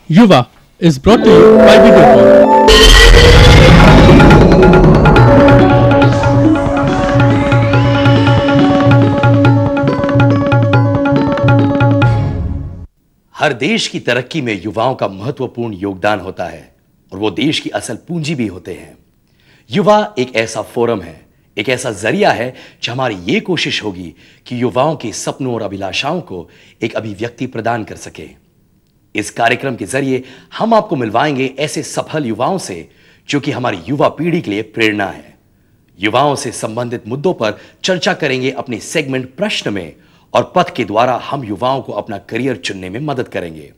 Yuva is brought to you by Videocon. हर देश की तरक्की में युवाओं का महत्वपूर्ण योगदान होता है और वो देश की असल पूंजी भी होते हैं। युवा एक ऐसा फोरम है, एक ऐसा जरिया है जो हमारी ये कोशिश होगी कि युवाओं के सपनों और अभिलाषाओं को एक अभिव्यक्ति प्रदान कर सके। इस कार्यक्रम के जरिए हम आपको मिलवाएंगे ऐसे सफल युवाओं से जो कि हमारी युवा पीढ़ी के लिए प्रेरणा है। युवाओं से संबंधित मुद्दों पर चर्चा करेंगे अपने सेगमेंट प्रश्न में और पथ के द्वारा हम युवाओं को अपना करियर चुनने में मदद करेंगे।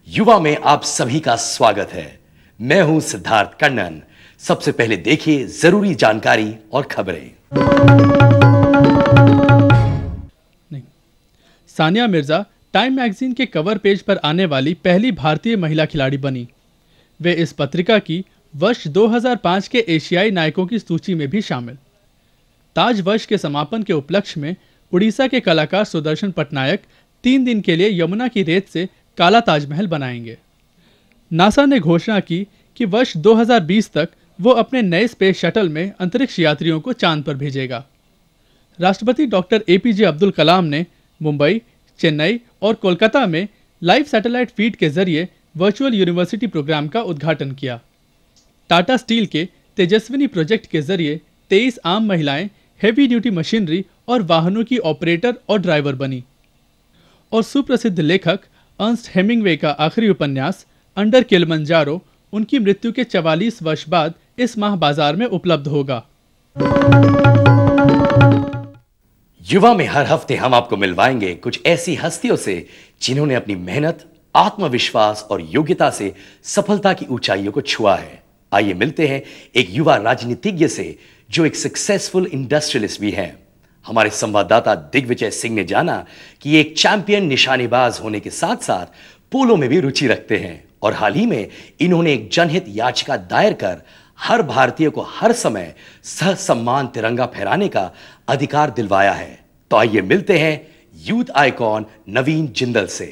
युवा में आप सभी का स्वागत है। मैं हूं सिद्धार्थ कन्नन। सबसे पहले देखिए जरूरी जानकारी और खबरें। सानिया मिर्जा टाइम मैगजीन के कवर पेज पर आने वाली पहली भारतीय महिला खिलाड़ी बनी। वे इस पत्रिका की वर्ष 2005 के एशियाई नायकों की सूची में भी शामिल। ताज वर्ष के समापन के उपलक्ष्य में उड़ीसा के कलाकार सुदर्शन पटनायक 3 दिन के लिए यमुना की रेत से काला ताजमहल बनाएंगे। नासा ने घोषणा की कि वर्ष 2020 तक वो अपने नए स्पेस शटल में अंतरिक्ष यात्रियों को चांद पर भेजेगा। राष्ट्रपति डॉक्टर एपीजे अब्दुल कलाम ने मुंबई, चेन्नई और कोलकाता में लाइव सैटेलाइट फीड के जरिए वर्चुअल यूनिवर्सिटी प्रोग्राम का उद्घाटन किया। टाटा स्टील के तेजस्विनी प्रोजेक्ट के जरिए 23 आम महिलाएं हेवी ड्यूटी मशीनरी और वाहनों की ऑपरेटर और ड्राइवर बनी। और सुप्रसिद्ध लेखक अर्न्स्ट हेमिंगवे का आखिरी उपन्यास अंडर किलिमंजारो उनकी मृत्यु के 44 वर्ष बाद इस माह बाजार में उपलब्ध होगा। युवा में हर हफ्ते हम आपको मिलवाएंगे कुछ ऐसी हस्तियों से जिन्होंने अपनी मेहनत, आत्मविश्वास और योग्यता से सफलता की ऊंचाइयों को छुआ है। आइए मिलते हैं एक युवा राजनीतिज्ञ से जो एक सक्सेसफुल इंडस्ट्रियलिस्ट भी हैं। हमारे संवाददाता दिग्विजय सिंह ने जाना कि ये एक चैंपियन निशानेबाज होने के साथ साथ पोलो में भी रुचि रखते हैं और हाल ही में इन्होंने एक जनहित याचिका दायर कर हर भारतीय को हर समय सहसम्मान तिरंगा फहराने का अधिकार दिलवाया है। तो आइए मिलते हैं यूथ आइकॉन नवीन जिंदल से।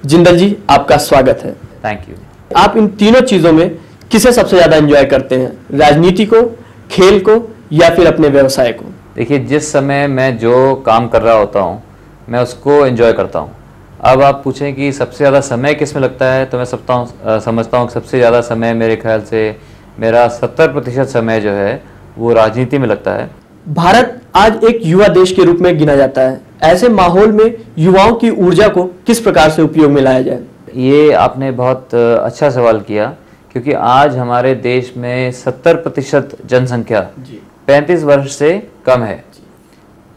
जिंदल जी, आपका स्वागत है। Thank you. आप इन तीनों चीजों में किसे सबसे ज्यादा एंजॉय करते हैं, राजनीति को, खेल को या फिर अपने व्यवसाय को? देखिए, जिस समय मैं जो काम कर रहा होता हूँ मैं उसको एंजॉय करता हूँ। अब आप पूछें कि सबसे ज़्यादा समय किस में लगता है, तो मैं समझता हूँ सबसे ज़्यादा समय मेरे ख्याल से मेरा 70% समय जो है वो राजनीति में लगता है। भारत आज एक युवा देश के रूप में गिना जाता है। ऐसे माहौल में युवाओं की ऊर्जा को किस प्रकार से उपयोग में लाया जाए? ये आपने बहुत अच्छा सवाल किया, क्योंकि आज हमारे देश में 70% जनसंख्या 35 वर्ष से कम है।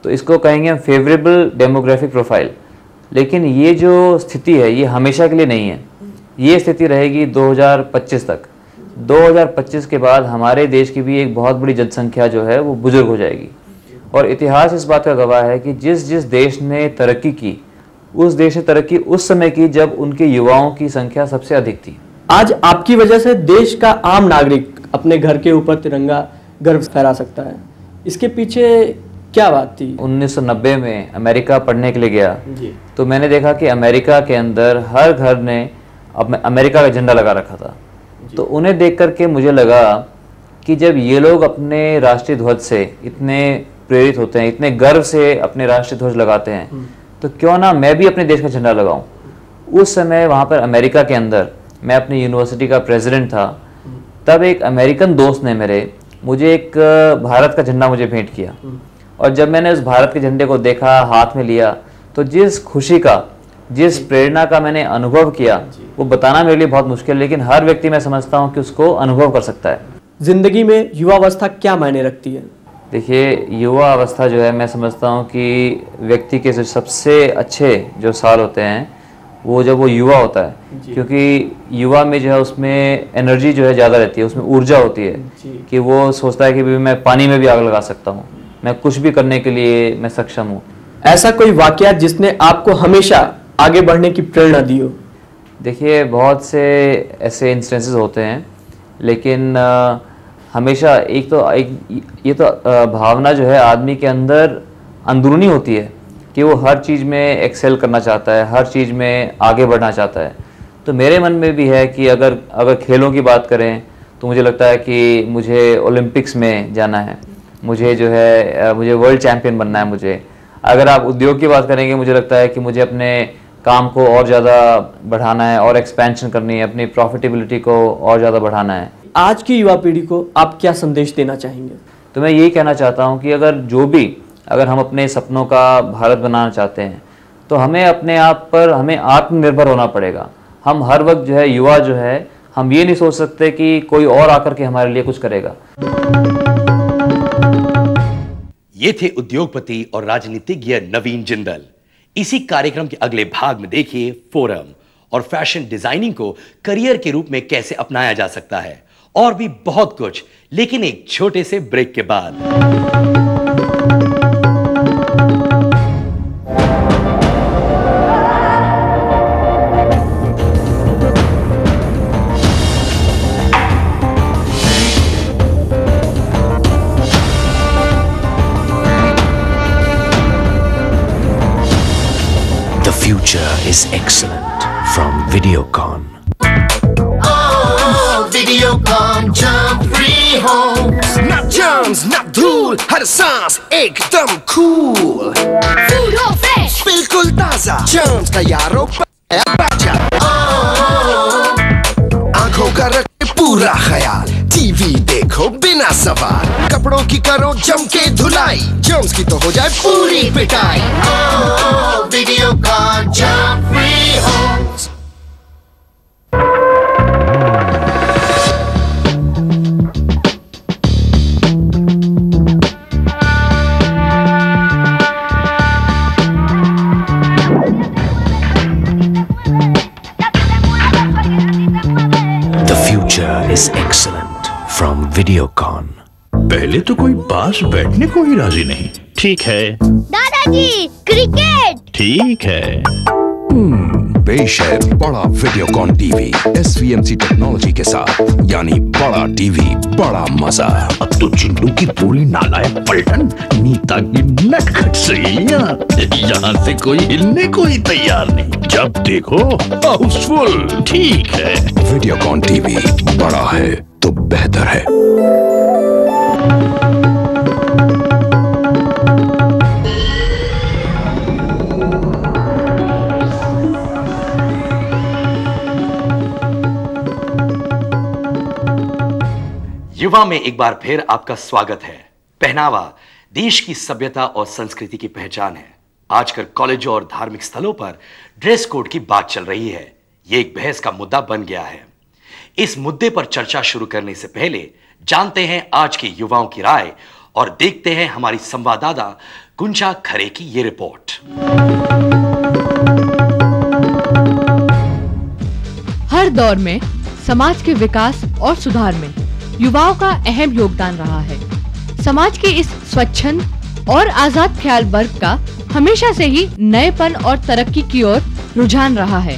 तो इसको कहेंगे हम फेवरेबल डेमोग्राफिक प्रोफाइल। लेकिन ये जो स्थिति है ये हमेशा के लिए नहीं है। ये स्थिति रहेगी 2025 तक। 2025 के बाद हमारे देश की भी एक बहुत बड़ी जनसंख्या जो है वो बुजुर्ग हो जाएगी। और इतिहास इस बात का गवाह है कि जिस जिस देश ने तरक्की की, उस देश ने तरक्की उस समय की जब उनके युवाओं की संख्या सबसे अधिक थी। आज आपकी वजह से देश का आम नागरिक अपने घर के ऊपर तिरंगा गर्व फहरा सकता है। इसके पीछे क्या बात थी? 1990 में अमेरिका पढ़ने के लिए गया तो मैंने देखा कि अमेरिका के अंदर हर घर ने अमेरिका का झंडा लगा रखा था। तो उन्हें देख करके मुझे लगा कि जब ये लोग अपने राष्ट्रीय ध्वज से इतने प्रेरित होते हैं, इतने गर्व से अपने राष्ट्रीय ध्वज लगाते हैं, तो क्यों ना मैं भी अपने देश का झंडा लगाऊं। उस समय वहाँ पर अमेरिका के अंदर मैं अपनी यूनिवर्सिटी का प्रेसिडेंट था। तब एक अमेरिकन दोस्त ने मुझे एक भारत का झंडा मुझे भेंट किया। और जब मैंने उस भारत के झंडे को देखा, हाथ में लिया, तो जिस खुशी का, जिस प्रेरणा का मैंने अनुभव किया वो बताना मेरे लिए बहुत मुश्किल है, लेकिन हर व्यक्ति मैं समझता हूँ कि उसको अनुभव कर सकता है। जिंदगी में युवावस्था क्या मायने रखती है? देखिए, युवा अवस्था जो है मैं समझता हूँ कि व्यक्ति के सबसे अच्छे जो साल होते हैं वो जब वो युवा होता है, क्योंकि युवा में जो है उसमें एनर्जी जो है ज़्यादा रहती है, उसमें ऊर्जा होती है कि वो सोचता है कि भी मैं पानी में भी आग लगा सकता हूँ, मैं कुछ भी करने के लिए मैं सक्षम हूँ। ऐसा कोई वाकया जिसने आपको हमेशा आगे बढ़ने की प्रेरणा दी हो? देखिए, बहुत से ऐसे इंस्टेंसेस होते हैं, लेकिन हमेशा ये तो भावना जो है आदमी के अंदर अंदरूनी होती है कि वो हर चीज़ में एक्सेल करना चाहता है, हर चीज़ में आगे बढ़ना चाहता है। तो मेरे मन में भी है कि अगर खेलों की बात करें तो मुझे लगता है कि मुझे ओलंपिक्स में जाना है, मुझे जो है मुझे वर्ल्ड चैम्पियन बनना है। मुझे अगर आप उद्योग की बात करेंगे, मुझे लगता है कि मुझे अपने काम को और ज़्यादा बढ़ाना है और एक्सपेंशन करनी है, अपनी प्रॉफिटेबिलिटी को और ज़्यादा बढ़ाना है। आज की युवा पीढ़ी को आप क्या संदेश देना चाहेंगे? तो मैं यही कहना चाहता हूँ कि अगर हम अपने सपनों का भारत बनाना चाहते हैं तो हमें अपने आप पर हमें आत्मनिर्भर होना पड़ेगा। हम हर वक्त जो है युवा जो है, हम ये नहीं सोच सकते कि कोई और आकर के हमारे लिए कुछ करेगा। ये थे उद्योगपति और राजनीतिज्ञ नवीन जिंदल। इसी कार्यक्रम के अगले भाग में देखिए फोरम और फैशन डिजाइनिंग को करियर के रूप में कैसे अपनाया जा सकता है, और भी बहुत कुछ, लेकिन एक छोटे से ब्रेक के बाद। The future is excellent from Videocon. Oh, Videocon jump free homes. ना germs, ना धूल, हर सांस एकदम cool. Food all fresh. बिल्कुल ताजा, germs का यारो बचा. आंखों का रखे पूरा ख्याल, टीवी देखो बिना सवाल, कपड़ों की करो जम के धुलाई, germs की तो हो जाए पूरी पिटाई. Oh, Videocon jump free homes. The future is excellent from Videocon. पहले तो कोई पास बैठने को ही राजी नहीं। ठीक है दादाजी, क्रिकेट। ठीक है। पेश है बड़ा वीडियोकॉन टीवी SVMC टेक्नोलॉजी के साथ, यानी बड़ा टीवी बड़ा मजा। अब तो चिंटू की पूरी नालायक पलटन नीता की नटखट से यहाँ से कोई हिलने को ही तैयार नहीं। जब देखो हाउसफुल। ठीक है। वीडियोकॉन टीवी बड़ा है तो बेहतर है। युवा में एक बार फिर आपका स्वागत है। पहनावा देश की सभ्यता और संस्कृति की पहचान है। आजकल कॉलेजों और धार्मिक स्थलों पर ड्रेस कोड की बात चल रही है। यह एक बहस का मुद्दा बन गया है। इस मुद्दे पर चर्चा शुरू करने से पहले जानते हैं आज के युवाओं की राय और देखते हैं हमारी संवाददाता गुंजा खरे की यह रिपोर्ट। हर दौर में समाज के विकास और सुधार में युवाओं का अहम योगदान रहा है। समाज के इस स्वच्छंद और आजाद ख्याल वर्ग का हमेशा से ही नएपन और तरक्की की ओर रुझान रहा है।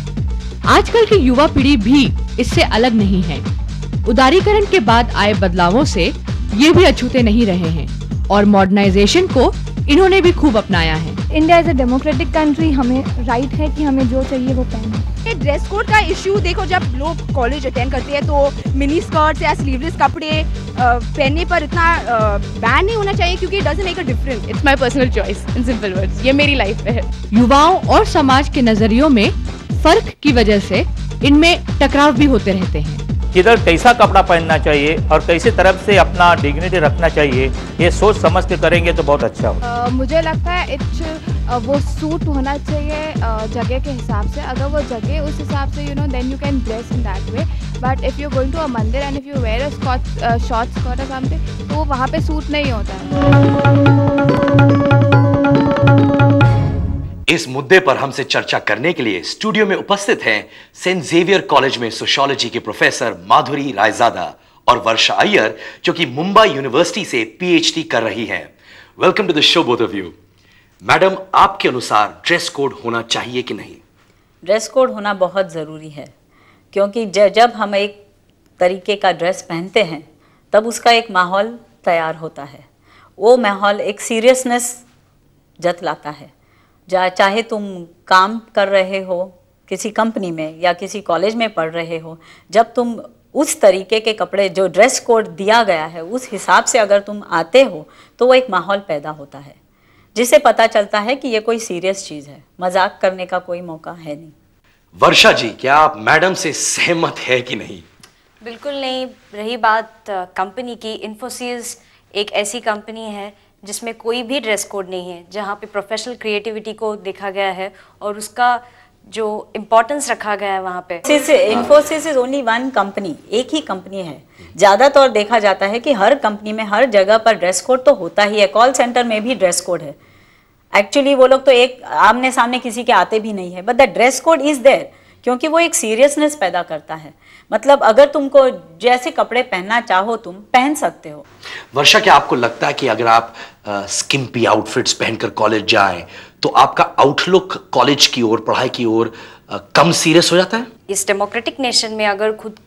आजकल की युवा पीढ़ी भी इससे अलग नहीं है। उदारीकरण के बाद आए बदलावों से ये भी अछूते नहीं रहे हैं और मॉडर्नाइजेशन को इन्होंने भी खूब अपनाया है। India is a democratic country, हमें राइट है कि हमें जो चाहिए वो पहने। ड्रेस कोड का इश्यू देखो, जब लोग कॉलेज अटेंड करते हैं तो मिनी स्कर्ट्स या स्लीवलेस कपड़े पहनने पर इतना बैन नहीं होना चाहिए, क्योंकि it doesn't make a difference. It's my personal choice in simple words. ये मेरी लाइफ है। युवाओं और समाज के नजरियों में फर्क की वजह से इनमें टकराव भी होते रहते हैं। किधर कैसा कपड़ा पहनना चाहिए और कैसे तरफ से अपना डिग्निटी रखना चाहिए, ये सोच समझ के करेंगे तो बहुत अच्छा होगा। मुझे लगता है वो सूट होना चाहिए जगह के हिसाब से। अगर वो जगह उस हिसाब से then you can dress in that way. But if you going to a mandir and if you wear a short skirt और समथिंग, तो वो वहाँ पे सूट नहीं होता है। इस मुद्दे पर हमसे चर्चा करने के लिए स्टूडियो में उपस्थित हैं सेंट जेवियर कॉलेज में सोशियोलॉजी के प्रोफेसर माधुरी रायजादा और वर्षा अय्यर, जो कि मुंबई यूनिवर्सिटी से PhD कर रही हैं। Welcome to the show both of you. Madam, आपके अनुसार ड्रेस कोड होना चाहिए कि नहीं? ड्रेस कोड होना बहुत ज़रूरी है, क्योंकि जब हम एक तरीके का ड्रेस पहनते हैं तब उसका एक माहौल तैयार होता है। वो माहौल एक सीरियसनेस जतलाता है, चाहे तुम काम कर रहे हो किसी कंपनी में या किसी कॉलेज में पढ़ रहे हो, जब तुम उस तरीके के कपड़े जो ड्रेस कोड दिया गया है उस हिसाब से अगर तुम आते हो तो वो एक माहौल पैदा होता है जिससे पता चलता है कि ये कोई सीरियस चीज़ है, मजाक करने का कोई मौका है नहीं। वर्षा जी, क्या आप मैडम से सहमत है कि नहीं? बिल्कुल नहीं। रही बात कंपनी की, इन्फोसिस एक ऐसी कंपनी है जिसमें कोई भी ड्रेस कोड नहीं है, जहाँ पे प्रोफेशनल क्रिएटिविटी को देखा गया है और उसका जो इम्पोर्टेंस रखा गया है वहाँ पे। Infosys is only one company, एक ही कंपनी है। ज़्यादातर देखा जाता है कि हर कंपनी में हर जगह पर ड्रेस कोड तो होता ही है, कॉल सेंटर में भी ड्रेस कोड है। एक्चुअली वो लोग तो एक आमने सामने किसी के आते भी नहीं है, but the dress code is there क्योंकि वो एक सीरियसनेस पैदा करता है। मतलब अगर तुमको जैसे कपड़े पहनना चाहो तुम पहन सकते हो। वर्षा, क्या आपको लगता है कि अगर आप स्किम्पी आउटफिट्स पहनकर कॉलेज जाएं तो आपका आउटलुक कॉलेज की ओर, पढ़ाई की ओर कम सीरियस हो जाता है? इस डेमोक्रेटिक नेशन में अगर खुद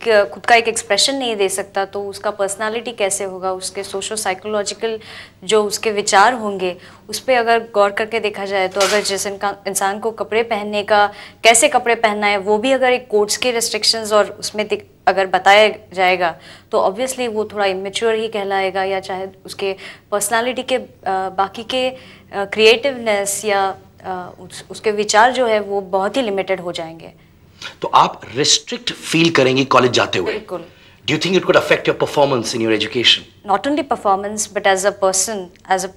का एक एक्सप्रेशन नहीं दे सकता तो उसका पर्सनालिटी कैसे होगा, उसके सोशो साइकोलॉजिकल जो उसके विचार होंगे उस पर अगर गौर करके देखा जाए तो अगर जिस इंसान को कपड़े पहनने का, कैसे कपड़े पहनना है वो भी अगर एक कोड्स के रेस्ट्रिक्शंस और उसमें अगर बताया जाएगा तो ऑब्वियसली वो थोड़ा इमेच्योर ही कहलाएगा, या चाहे उसके पर्सनालिटी के बाकी के क्रिएटिवनेस या उसके विचार जो है वो बहुत ही लिमिटेड हो जाएंगे। तो आप रिस्ट्रिक्ट फील करेंगे कॉलेज जाते हुए? बिल्कुल। Do you think it could affect your performance in your education? Not only performance but as a person, as a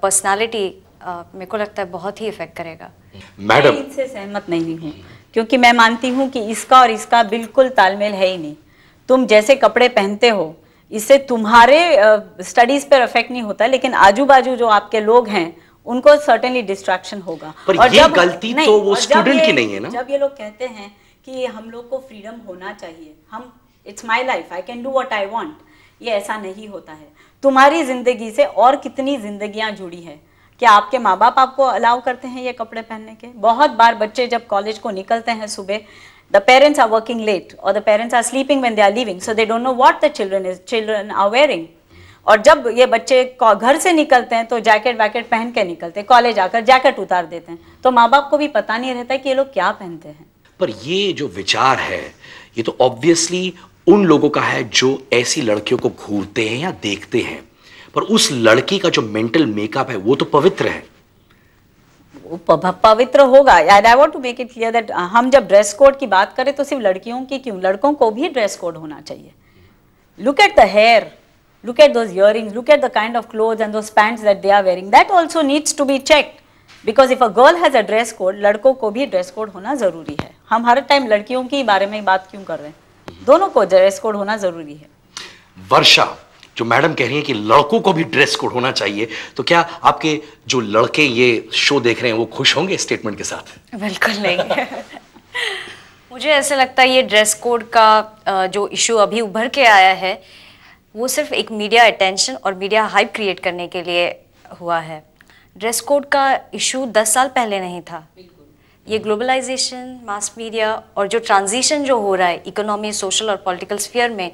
personality मेरे को लगता है बहुत ही इफेक्ट करेगा। मैडम, मैं इससे सहमत नहीं हूँ क्योंकि मैं मानती हूँ कि इसका और इसका बिल्कुल तालमेल है ही नहीं। तुम जैसे कपड़े पहनते हो इससे तुम्हारे स्टडीज पर इफेक्ट नहीं होता, लेकिन आजू बाजू जो आपके लोग हैं उनको सर्टेनली डिस्ट्रैक्शन होगा। पर और ये गलती तो वो स्टूडेंट की नहीं है ना? जब ये लोग कहते हैं कि हम लोग को फ्रीडम होना चाहिए, हम it's my life, I can do what I want, ये ऐसा नहीं होता है। तुम्हारी जिंदगी से और कितनी जिंदगियां जुड़ी है। क्या आपके माँ बाप आपको अलाउ करते हैं ये कपड़े पहनने के? बहुत बार बच्चे जब कॉलेज को निकलते हैं सुबह, the parents are working late और the parents are sleeping when they are leaving, so they don't know what the children are wearing. और जब ये बच्चे घर से निकलते हैं तो जैकेट वैकेट पहन के निकलते हैं, कॉलेज आकर जैकेट उतार देते हैं, तो माँ बाप को भी पता नहीं रहता है कि ये लोग क्या पहनते हैं। पर ये जो विचार है ये तो ऑब्वियसली उन लोगों का है जो ऐसी लड़कियों को घूरते हैं या देखते हैं, पर उस लड़की का जो मेंटल मेकअप है वो तो पवित्र है। वो पवित्र होगा। I want to make it clear that हम जब ड्रेस कोड की बात करें तो सिर्फ लड़कियों की क्यों, लड़कों को भी ड्रेस कोड होना चाहिए। Look at the hair, look at those earrings, look at the kind of clothes and those pants that they are wearing, that also needs to be checked because if a girl has a dress code, लड़कों को भी dress code होना जरूरी है। हम हर time लड़कियों के बारे में बात क्यों कर रहे हैं? दोनों को ड्रेस कोड होना जरूरी है। वर्षा, जो मैडम कह रही है कि लड़कों को भी ड्रेस कोड होना चाहिए, तो क्या आपके जो लड़के ये शो देख रहे हैं वो खुश होंगे स्टेटमेंट के साथ? बिल्कुल नहीं। मुझे ऐसा लगता है ये ड्रेस कोड का जो इशू अभी उभर के आया है वो सिर्फ एक मीडिया अटेंशन और मीडिया हाइप क्रिएट करने के लिए हुआ है। ड्रेस कोड का इशू 10 साल पहले नहीं था। ये ग्लोबलाइजेशन, मास मीडिया और जो ट्रांजिशन जो हो रहा है इकोनॉमी, सोशल और पॉलिटिकल स्फीयर में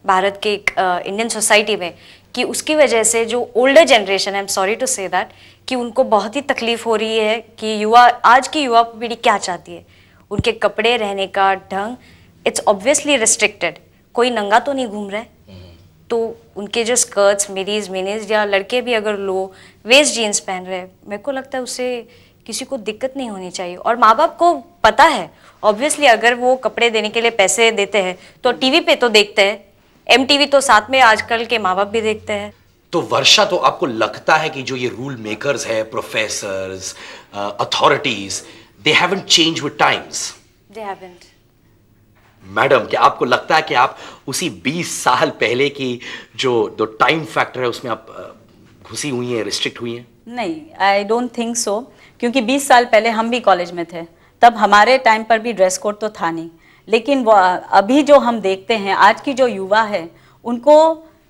भारत के इंडियन सोसाइटी में, कि उसकी वजह से जो ओल्डर जनरेशन है, I am sorry to say that, कि उनको बहुत ही तकलीफ हो रही है कि आज की युवा पीढ़ी क्या चाहती है। उनके कपड़े, रहने का ढंग, इट्स ऑब्वियसली रिस्ट्रिक्टेड। कोई नंगा तो नहीं घूम रहा है, तो उनके जो स्कर्ट्स, मिनीज या लड़के भी अगर लो वेस्ट जीन्स पहन रहे हैं, मेरे को लगता है उससे किसी को दिक्कत नहीं होनी चाहिए। और माँ बाप को पता है, ऑब्वियसली अगर वो कपड़े देने के लिए पैसे देते हैं तो टीवी पे तो देखते हैं, MTV तो साथ में आजकल के माँ बाप भी देखते हैं। तो वर्षा, तो आपको लगता है कि जो ये रूल मेकर्स है, professors, authorities, they haven't changed with times? They haven't. Madam, क्या आपको लगता है कि आप उसी 20 साल पहले की जो टाइम फैक्टर है उसमें आप घुसी हुई हैं, रिस्ट्रिक्ट हुई हैं? नहीं, आई डोंट थिंक सो, क्योंकि 20 साल पहले हम भी कॉलेज में थे, तब हमारे टाइम पर भी ड्रेस कोड तो था नहीं। लेकिन अभी जो हम देखते हैं, आज की जो युवा है, उनको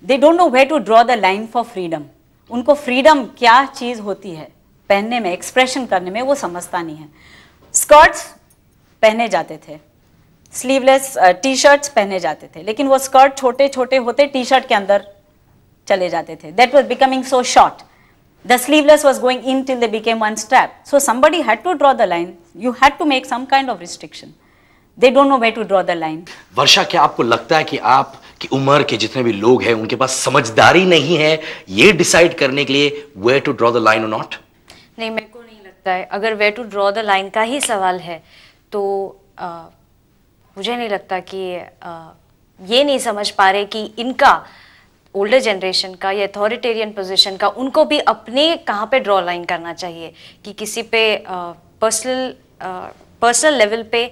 they don't know where to draw the line for freedom. उनको फ्रीडम क्या चीज़ होती है पहनने में, एक्सप्रेशन करने में, वो समझता नहीं है। स्कर्ट्स पहने जाते थे, स्लीवलेस टी शर्ट्स पहने जाते थे, लेकिन वो स्कर्ट छोटे छोटे होते टी शर्ट के अंदर चले जाते थे। That was becoming so short. The sleeveless was going in till they became one strap. So somebody had to draw the line. You had to make some kind of restriction. They don't know where to draw the line. वर्षा, क्या आपको लगता है कि आपकी उम्र के जितने भी लोग हैं उनके पास समझदारी नहीं है ये डिसाइड करने के लिए where to draw the line or not? नहीं, मेरे को नहीं लगता है। अगर where to draw the line का ही सवाल है तो मुझे नहीं लगता कि ये नहीं समझ पा रहे कि इनका ओल्डर जनरेशन का या अथॉरिटेरियन पोजीशन का उनको भी अपने कहाँ पे ड्रॉ लाइन करना चाहिए कि किसी पे पर्सनल लेवल पे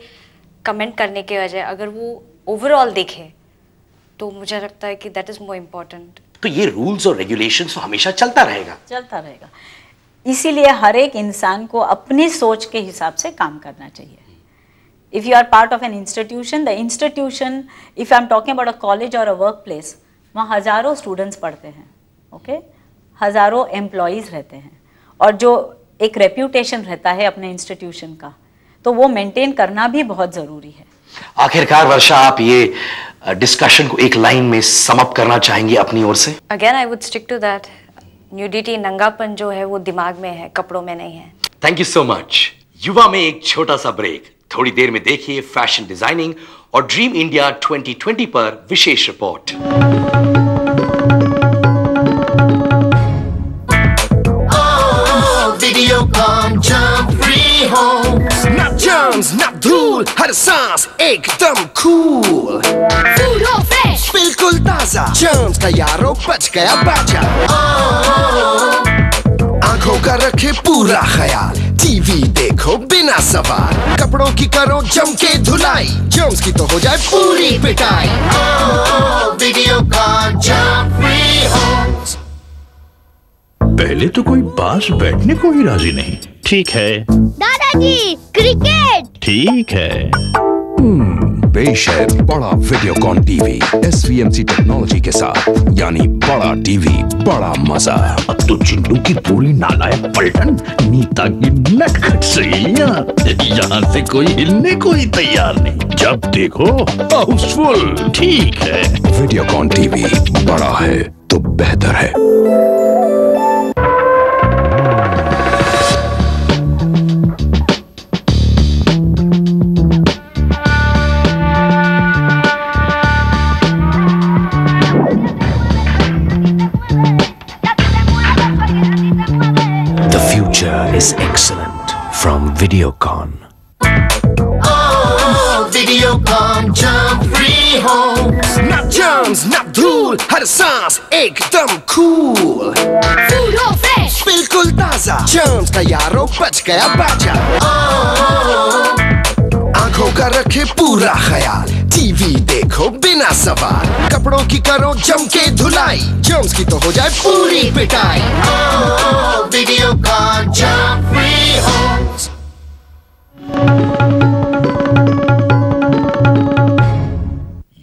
कमेंट करने के बजाय अगर वो ओवरऑल देखे तो मुझे लगता है कि दैट इज मोर इम्पोर्टेंट। तो ये रूल्स और रेगुलेशंस तो हमेशा चलता रहेगा। इसीलिए हर एक इंसान को अपनी सोच के हिसाब से काम करना चाहिए। If you are part of an institution, the institution, if I am talking about a college or a workplace, वहाँ हज़ारों स्टूडेंट्स पढ़ते हैं, ओके, हज़ारों एम्प्लॉयज़ रहते हैं और जो एक रेप्यूटेशन रहता है अपने इंस्टीट्यूशन का, तो वो मेंटेन करना भी बहुत ज़रूरी है। आखिरकार वर्षा, आप ये डिस्कशन को एक लाइन में सम अप करना चाहेंगे अपनी ओर से? Again I would stick to that, nudity, नंगापन जो है वो दिमाग में है, कपड़ों में नहीं है। Thank you so much. युवा में एक छोटा सा ब्रेक, थोड़ी देर में देखिए फैशन डिजाइनिंग और ड्रीम इंडिया 2020 पर विशेष report. Videocon jump free homes. ना germs ना धूल, हर सांस एकदम cool. Food हो fresh, बिल्कुल ताजा, germs का यारो बच गया बाजा। आंखों का रखे पूरा ख्याल, टीवी देखो बिना सवाल, कपड़ों की करो जम के धुलाई, जर्म्स की तो हो जाए पूरी पिटाई। Videocon jump free homes. पहले तो कोई बांस बैठने को ही राजी नहीं। ठीक है दादाजी, क्रिकेट। ठीक है। पेश है बड़ा वीडियोकॉन टीवी SVMC टेक्नोलॉजी के साथ, यानी बड़ा टीवी बड़ा मजा। अब तो चिंटू की पूरी नालायक पलटन नीता की नटखट सैया, यहाँ से कोई हिलने को ही तैयार नहीं। जब देखो हाउसफुल। ठीक है, वीडियोकॉन टीवी बड़ा है तो बेहतर है। Is excellent from Videocon. Videocon jump free homes. ना germs ना धूल, हर सांस एकदम cool. Food हो fresh, बिल्कुल ताजा, germs का यारो बच गया बाजा। आंखों का रखे पूरा ख्याल, टीवी देखो बिना सवाल, कपड़ों की करो जम के धुलाई, जर्म्स की तो हो जाए पूरी पिटाई। Videocon jump free homes.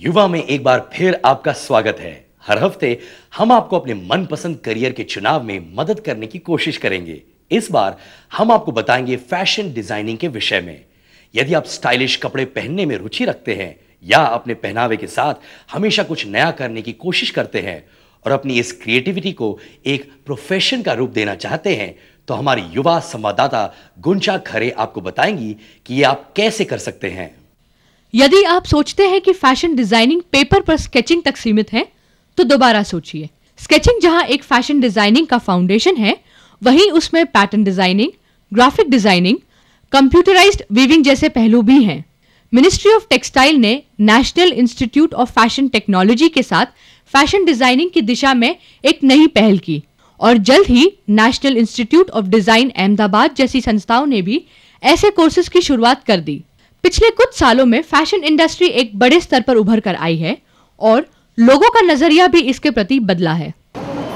युवा में एक बार फिर आपका स्वागत है। हर हफ्ते हम आपको अपने मनपसंद करियर के चुनाव में मदद करने की कोशिश करेंगे। इस बार हम आपको बताएंगे फैशन डिजाइनिंग के विषय में। यदि आप स्टाइलिश कपड़े पहनने में रुचि रखते हैं या अपने पहनावे के साथ हमेशा कुछ नया करने की कोशिश करते हैं और अपनी इस क्रिएटिविटी को एक प्रोफेशन का रूप देना चाहते हैं, तो हमारी युवा संवाददाता गुंजा खरे आपको बताएंगी कि ये आप कैसे कर सकते हैं। यदि आप सोचते हैं कि फैशन डिजाइनिंग पेपर पर स्केचिंग तक सीमित है, तो दोबारा सोचिए। स्केचिंग जहां एक फैशन डिजाइनिंग का फाउंडेशन है, वहीं उसमें pattern designing, graphic designing, computerised weaving जैसे पहलू भी हैं। मिनिस्ट्री ऑफ टेक्सटाइल ने national institute of fashion technology के साथ फैशन डिजाइनिंग की दिशा में एक नई पहल की और जल्द ही national institute of design Ahmedabad जैसी संस्थाओं ने भी ऐसे कोर्सेज की शुरुआत कर दी। पिछले कुछ सालों में फैशन इंडस्ट्री एक बड़े स्तर पर उभर कर आई है और लोगों का नजरिया भी इसके प्रति बदला है।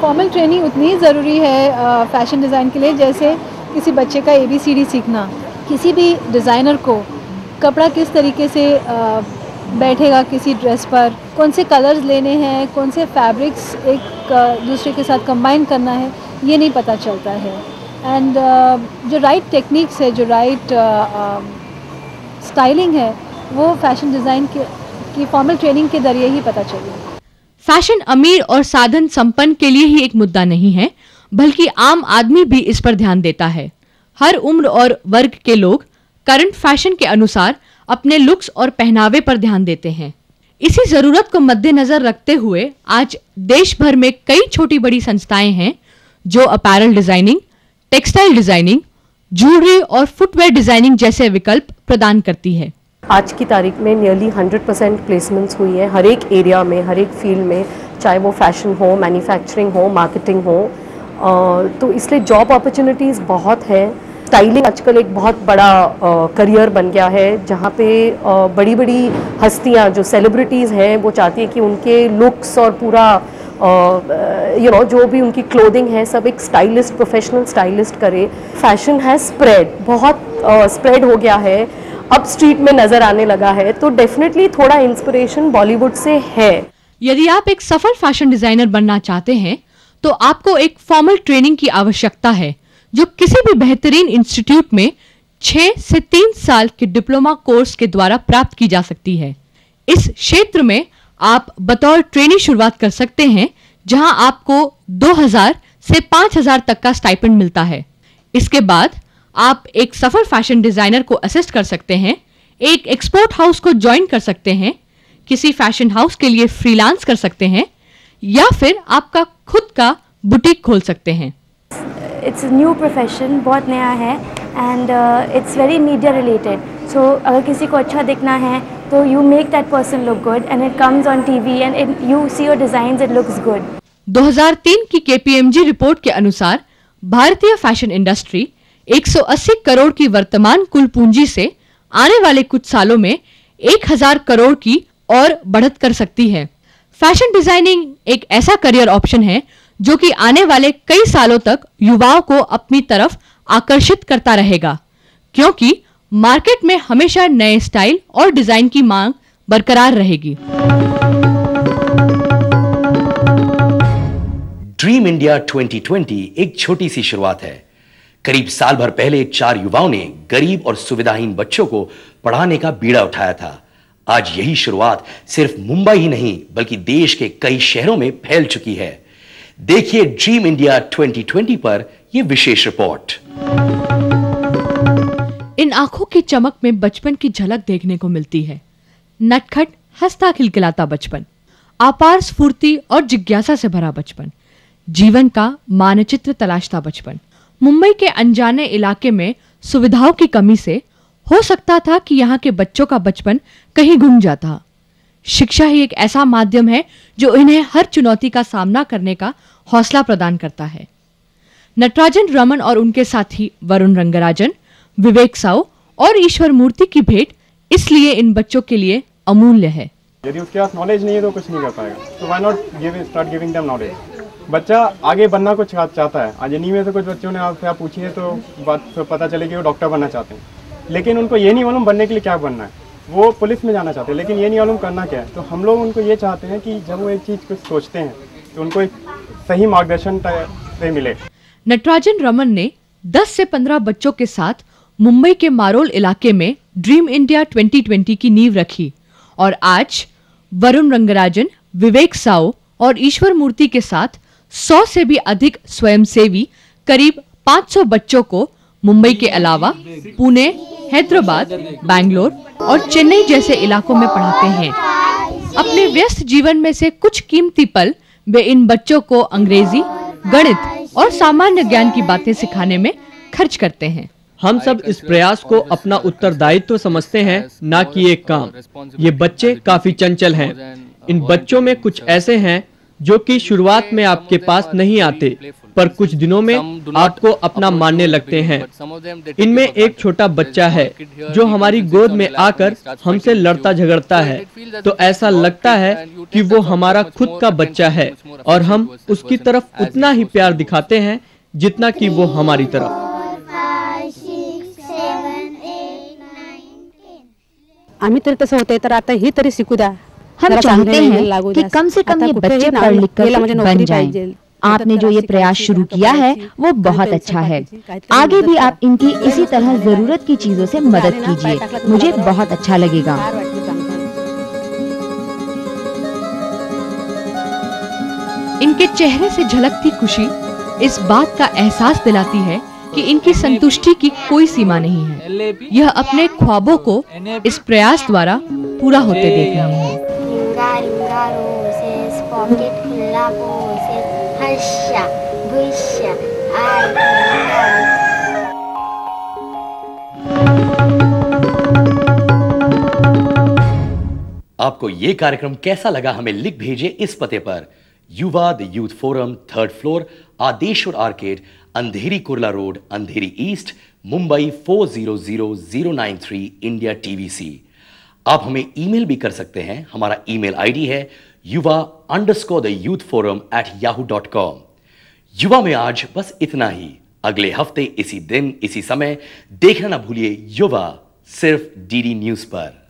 फॉर्मल ट्रेनिंग उतनी ज़रूरी है फैशन डिज़ाइन के लिए जैसे किसी बच्चे का ABCD सीखना। किसी भी डिज़ाइनर को कपड़ा किस तरीके से बैठेगा किसी ड्रेस पर, कौन से कलर्स लेने हैं, कौन से फैब्रिक्स एक दूसरे के साथ कंबाइन करना है, ये नहीं पता चलता है। एंड जो राइट टेक्निक्स है, जो राइट स्टाइलिंग है, वो फैशन डिज़ाइन की फॉर्मल ट्रेनिंग के जरिए ही पता चलेगा। फैशन अमीर और साधन संपन्न के लिए ही एक मुद्दा नहीं है, बल्कि आम आदमी भी इस पर ध्यान देता है। हर उम्र और वर्ग के लोग करंट फैशन के अनुसार अपने लुक्स और पहनावे पर ध्यान देते हैं। इसी जरूरत को मद्देनजर रखते हुए आज देश भर में कई छोटी बड़ी संस्थाएं हैं जो apparel designing, textile designing, jewellery और फुटवेयर डिजाइनिंग जैसे विकल्प प्रदान करती है। आज की तारीख में नियरली 100% प्लेसमेंट्स हुई है हर एक एरिया में, हर एक फील्ड में, चाहे वो फैशन हो, मैन्युफैक्चरिंग हो, मार्केटिंग हो। तो इसलिए जॉब अपॉर्चुनिटीज़ बहुत है। स्टाइलिंग आजकल एक बहुत बड़ा करियर बन गया है, जहाँ पे बड़ी बड़ी हस्तियाँ जो सेलिब्रिटीज़ हैं वो चाहती हैं कि उनके लुक्स और पूरा जो भी उनकी क्लोथिंग है सब एक स्टाइलिस्ट, प्रोफेशनल स्टाइलिस्ट करे। फैशन है स्प्रेड, बहुत स्प्रेड हो गया है, अब स्ट्रीट में नजर आने लगा है, तो डेफिनेटली थोड़ा इंस्पिरेशन बॉलीवुड से है। यदि आप एक सफल फैशन डिजाइनर बनना चाहते हैं तो आपको एक फॉर्मल ट्रेनिंग की आवश्यकता है जो किसी भी बेहतरीन इंस्टीट्यूट में 6 से 3 साल के डिप्लोमा कोर्स के द्वारा प्राप्त की जा सकती है। इस क्षेत्र में आप बतौर ट्रेनी शुरुआत कर सकते हैं, जहां आपको 2000 से 5000 तक का स्टाइपेंड मिलता है। इसके बाद आप एक सफल फैशन डिजाइनर को असिस्ट कर सकते हैं, एक एक्सपोर्ट हाउस को ज्वाइन कर सकते हैं, किसी फैशन हाउस के लिए फ्रीलांस कर सकते हैं या फिर आपका खुद का बुटीक खोल सकते हैं। इट्स न्यू प्रोफेशन, बहुत नया है and it's very media related. So अगर किसी को अच्छा दिखना है तो you make that person look good and it comes on TV and you see your designs, it looks good. 2003 की KPMG रिपोर्ट के अनुसार भारतीय फैशन इंडस्ट्री 180 करोड़ की वर्तमान कुल पूंजी से आने वाले कुछ सालों में 1000 करोड़ की और बढ़त कर सकती है। फैशन डिजाइनिंग एक ऐसा करियर ऑप्शन है जो कि आने वाले कई सालों तक युवाओं को अपनी तरफ आकर्षित करता रहेगा, क्योंकि मार्केट में हमेशा नए स्टाइल और डिजाइन की मांग बरकरार रहेगी। ड्रीम इंडिया 2020 एक छोटी सी शुरुआत है। करीब साल भर पहले 4 युवाओं ने गरीब और सुविधाहीन बच्चों को पढ़ाने का बीड़ा उठाया था। आज यही शुरुआत सिर्फ मुंबई ही नहीं बल्कि देश के कई शहरों में फैल चुकी है। देखिए ड्रीम इंडिया 2020 पर यह विशेष रिपोर्ट। इन आंखों की चमक में बचपन की झलक देखने को मिलती है। नटखट, हंसता खिलखिलाता बचपन, अपार स्फूर्ति और जिज्ञासा से भरा बचपन, जीवन का मानचित्र तलाशता बचपन। मुंबई के अनजाने इलाके में सुविधाओं की कमी से हो सकता था कि यहाँ के बच्चों का बचपन कहीं गुम जाता। शिक्षा ही एक ऐसा माध्यम है जो इन्हें हर चुनौती का सामना करने का हौसला प्रदान करता है। नटराजन रमन और उनके साथी वरुण रंगराजन, विवेक साउ और ईश्वर मूर्ति की भेंट इसलिए इन बच्चों के लिए अमूल्य है। यदि उसके पास नॉलेज नहीं है तो कुछ नहीं कर पाएगा, तो why not start giving them knowledge. बच्चा आगे बनना कुछ चाहता है। आज इन्हीं में से कुछ बच्चों ने आपसे आप पूछिए तो बात पता चले कि वो डॉक्टर बनना चाहते हैं, लेकिन उनको ये नहीं मालूम बनने के लिए क्या बनना है। वो पुलिस में जाना चाहते हैं लेकिन ये नहीं मालूम करना क्या है। तो हम लोग उनको ये चाहते हैं कि जब वो एक चीज़ कुछ सोचते हैं तो उनको एक सही मार्गदर्शन से मिले। नटराजन रमन ने 10 से 15 बच्चों के साथ मुंबई के मारोल इलाके में ड्रीम इंडिया 2020 की नींव रखी और आज वरुण रंगराजन, विवेक साउ और ईश्वर मूर्ति के साथ 100 से भी अधिक स्वयंसेवी करीब 500 बच्चों को मुंबई के अलावा पुणे, हैदराबाद, बैंगलोर और चेन्नई जैसे इलाकों में पढ़ाते हैं। अपने व्यस्त जीवन में से कुछ कीमती पल वे इन बच्चों को अंग्रेजी, गणित और सामान्य ज्ञान की बातें सिखाने में खर्च करते हैं। हम सब इस प्रयास को अपना उत्तरदायित्व समझते हैं, ना कि एक काम। ये बच्चे काफी चंचल हैं। इन बच्चों में कुछ ऐसे हैं जो कि शुरुआत में आपके पास नहीं आते, पर कुछ दिनों में आपको अपना मानने लगते हैं। इनमें एक छोटा बच्चा है जो हमारी गोद में आकर हमसे लड़ता झगड़ता है, तो ऐसा लगता है कि वो हमारा खुद का बच्चा है और हम उसकी तरफ उतना ही प्यार दिखाते हैं जितना कि वो हमारी तरफ। आम्ही तरी तसं होतंय तर आता ही तरी शिकू द्या। हम चाहते हैं कि कम से कम ये बच्चे पढ़ लिख कर कुछ बन जाएं। आपने जो ये प्रयास शुरू किया है वो बहुत अच्छा है। आगे भी आप इनकी इसी तरह जरूरत की चीजों से मदद कीजिए, मुझे बहुत अच्छा लगेगा। इनके चेहरे से झलकती खुशी इस बात का एहसास दिलाती है कि इनकी संतुष्टि की कोई सीमा नहीं है। यह अपने ख्वाबों को इस प्रयास द्वारा पूरा होते देख रहे हैं। आपको ये कार्यक्रम कैसा लगा हमें लिख भेजिए इस पते पर। युवा the youth forum, 3rd floor, Adeshwar arcade, Andheri Kurla road, Andheri east, Mumbai 400093, India TVC। आप हमें ईमेल भी कर सकते हैं। हमारा ईमेल आईडी है yuva_theyouthforum@yahoo.com। युवा में आज बस इतना ही। अगले हफ्ते इसी दिन इसी समय देखना ना भूलिए युवा, सिर्फ DD न्यूज पर।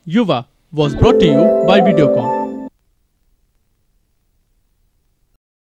Yuva was brought to you by Videocon.